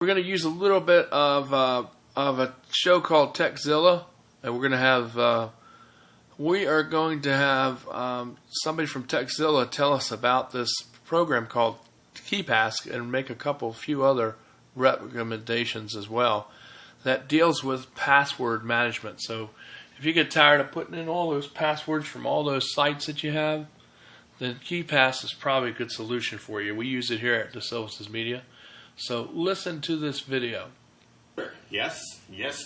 We're going to use a little bit of a show called TechZilla, and we are going to have somebody from TechZilla tell us about this program called KeePass and make a few other recommendations as well that deals with password management. So if you get tired of putting in all those passwords from all those sites that you have, then KeePass is probably a good solution for you. We use it here at DeSilva's Media. So listen to this video. Yes,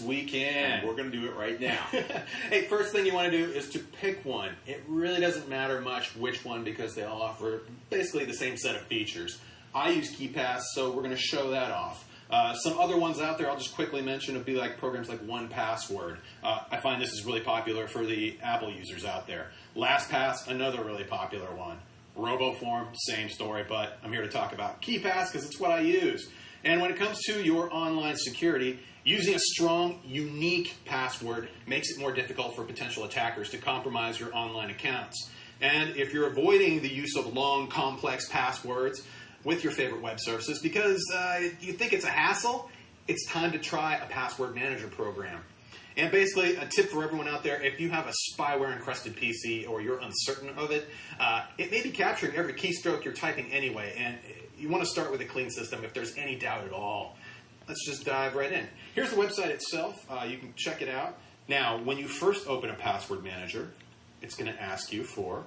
we can. We're going to do it right now. Hey, first thing you want to do is to pick one. It really doesn't matter much which one because they all offer basically the same set of features. I use KeePass, so we're going to show that off. Some other ones out there I'll just quickly mention would be like programs like 1Password. I find this is really popular for the Apple users out there. LastPass, another really popular one. RoboForm, same story, but I'm here to talk about KeePass because it's what I use. And when it comes to your online security, using a strong, unique password makes it more difficult for potential attackers to compromise your online accounts. And if you're avoiding the use of long, complex passwords with your favorite web services because you think it's a hassle, it's time to try a password manager program. And basically, a tip for everyone out there, if you have a spyware-encrusted PC or you're uncertain of it, it may be capturing every keystroke you're typing anyway, and you want to start with a clean system if there's any doubt at all. Let's just dive right in. Here's the website itself. You can check it out. Now, when you first open a password manager, it's going to ask you for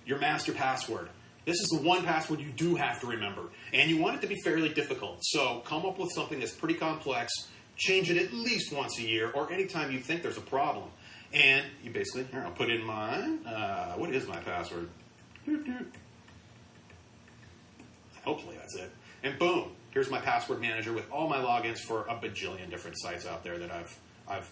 your master password. This is the one password you do have to remember, and you want it to be fairly difficult. So come up with something that's pretty complex. Change it at least once a year or anytime you think there's a problem. And you basically, here, I'll put in mine. What is my password? Hopefully that's it. And boom, here's my password manager with all my logins for a bajillion different sites out there that I've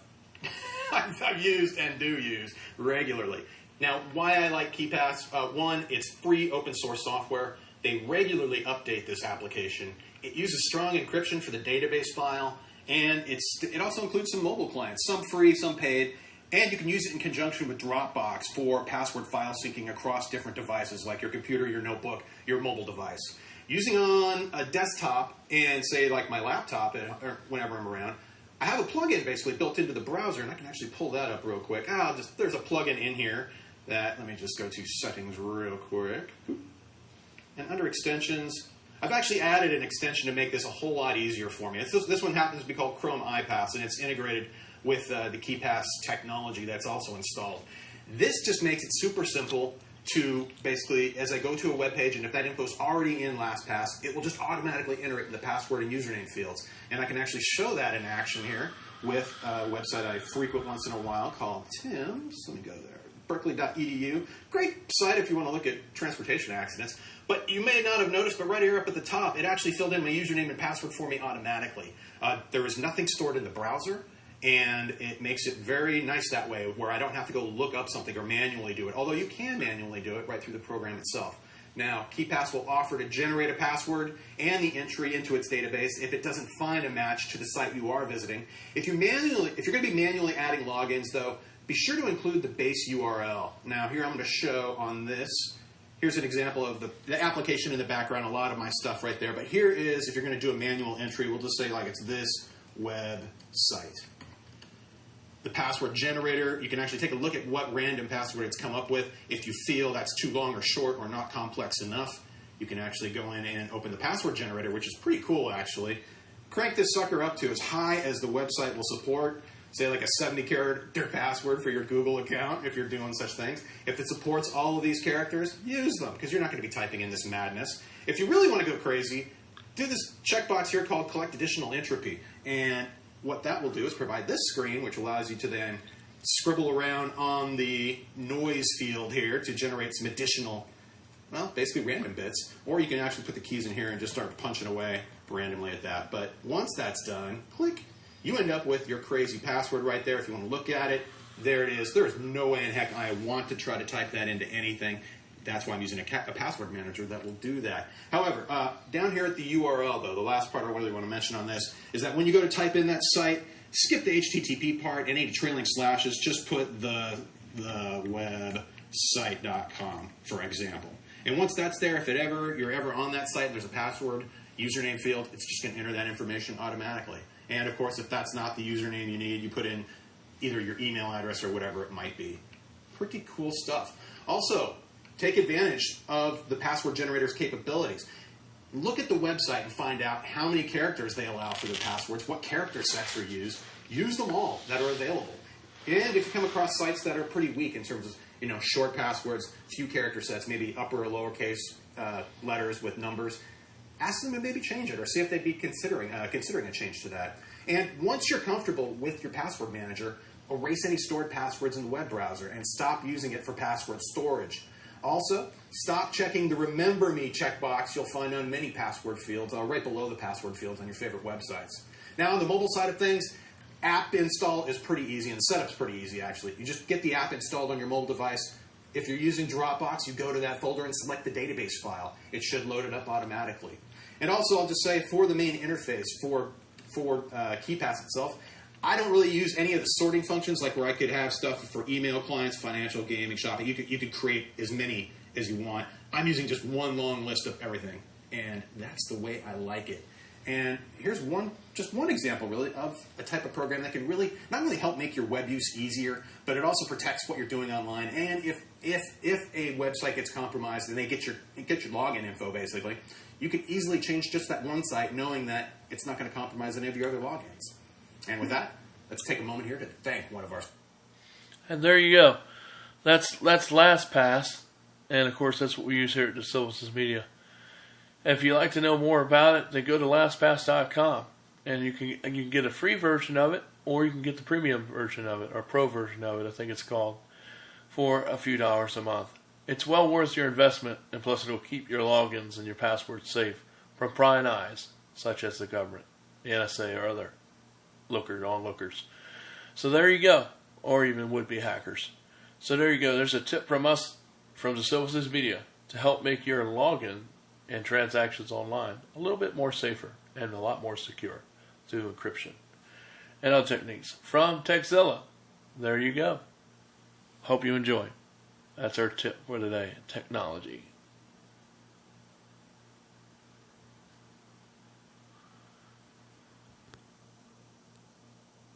used and do use regularly. Now, why I like KeePass, one, it's free open source software. They regularly update this application. It uses strong encryption for the database file. And it also includes some mobile clients, some free, some paid, and you can use it in conjunction with Dropbox for password file syncing across different devices like your computer, your notebook, your mobile device. Using on a desktop and say like my laptop or whenever I'm around, I have a plugin basically built into the browser, and I can actually pull that up real quick. There's a plugin in here that, let me just go to settings real quick. And under extensions, I've actually added an extension to make this a whole lot easier for me. This one happens to be called Chrome iPass, and it's integrated with the KeePass technology that's also installed. This just makes it super simple to basically, as I go to a web page, and if that info is already in LastPass, it will just automatically enter it in the password and username fields. And I can actually show that in action here with a website I frequent once in a while called Tim's. Let me go there. Berkeley.edu. Great site if you want to look at transportation accidents. But you may not have noticed, but right here up at the top, it actually filled in my username and password for me automatically. There is nothing stored in the browser, and it makes it very nice that way, where I don't have to go look up something or manually do it, although you can manually do it right through the program itself. Now, KeePass will offer to generate a password and the entry into its database if it doesn't find a match to the site you are visiting. If you're going to be manually adding logins, though, be sure to include the base URL. Now, here I'm going to show on this. Here's an example of the application in the background, a lot of my stuff right there. But here is, if you're going to do a manual entry, we'll just say like it's this website. The password generator, you can actually take a look at what random password it's come up with. If you feel that's too long or short or not complex enough, you can actually go in and open the password generator, which is pretty cool actually. Crank this sucker up to as high as the website will support. Say like a 70-character password for your Google account if you're doing such things. If it supports all of these characters, use them because you're not going to be typing in this madness. If you really want to go crazy, do this checkbox here called Collect Additional Entropy. And what that will do is provide this screen, which allows you to then scribble around on the noise field here to generate some additional, well, basically random bits. Or you can actually put the keys in here and just start punching away randomly at that. But once that's done, click. You end up with your crazy password right there. If you want to look at it, there it is. There's no way in heck I want to try to type that into anything. That's why I'm using a password manager that will do that. However, down here at the URL, though, the last part I really want to mention on this is that when you go to type in that site, skip the HTTP part and any trailing slashes. Just put the website.com, for example. And once that's there, if you're ever on that site and there's a password username field, it's just going to enter that information automatically. And of course, if that's not the username you need, you put in either your email address or whatever it might be. Pretty cool stuff. Also, take advantage of the password generator's capabilities. Look at the website and find out how many characters they allow for their passwords, what character sets are used. Use them all that are available. And if you come across sites that are pretty weak in terms of short passwords, few character sets, maybe upper or lowercase letters with numbers, ask them to maybe change it or see if they'd be considering a change to that. And once you're comfortable with your password manager, erase any stored passwords in the web browser and stop using it for password storage. Also, stop checking the Remember Me checkbox you'll find on many password fields, right below the password fields on your favorite websites. Now, on the mobile side of things, app install is pretty easy, and setup's pretty easy, actually. You just get the app installed on your mobile device. If you're using Dropbox, you go to that folder and select the database file. It should load it up automatically. And also, I'll just say, for the main interface for KeePass itself, I don't really use any of the sorting functions, like where I could have stuff for email clients, financial, gaming, shopping. You could create as many as you want. I'm using just one long list of everything, and that's the way I like it. And here's just one example, really, of a type of program that can really not only help make your web use easier, but it also protects what you're doing online. And if a website gets compromised and they get your login info, basically, you can easily change just that one site, knowing that it's not going to compromise any of your other logins. And with that, let's take a moment here to thank one of our. And there you go. That's LastPass, and of course that's what we use here at DeSilva's Media. If you'd like to know more about it, then go to lastpass.com, and you can get a free version of it, or you can get the premium version of it, or pro version of it, I think it's called, for a few dollars a month. It's well worth your investment, and plus it'll keep your logins and your passwords safe from prying eyes, such as the government, the NSA, or other onlookers. So there you go, or even would-be hackers. So there you go. There's a tip from us, from DeSilva's Media, to help make your login and transactions online a little bit more safer and a lot more secure through encryption and other techniques from Tekzilla. There you go. Hope you enjoy. That's our tip for today, technology.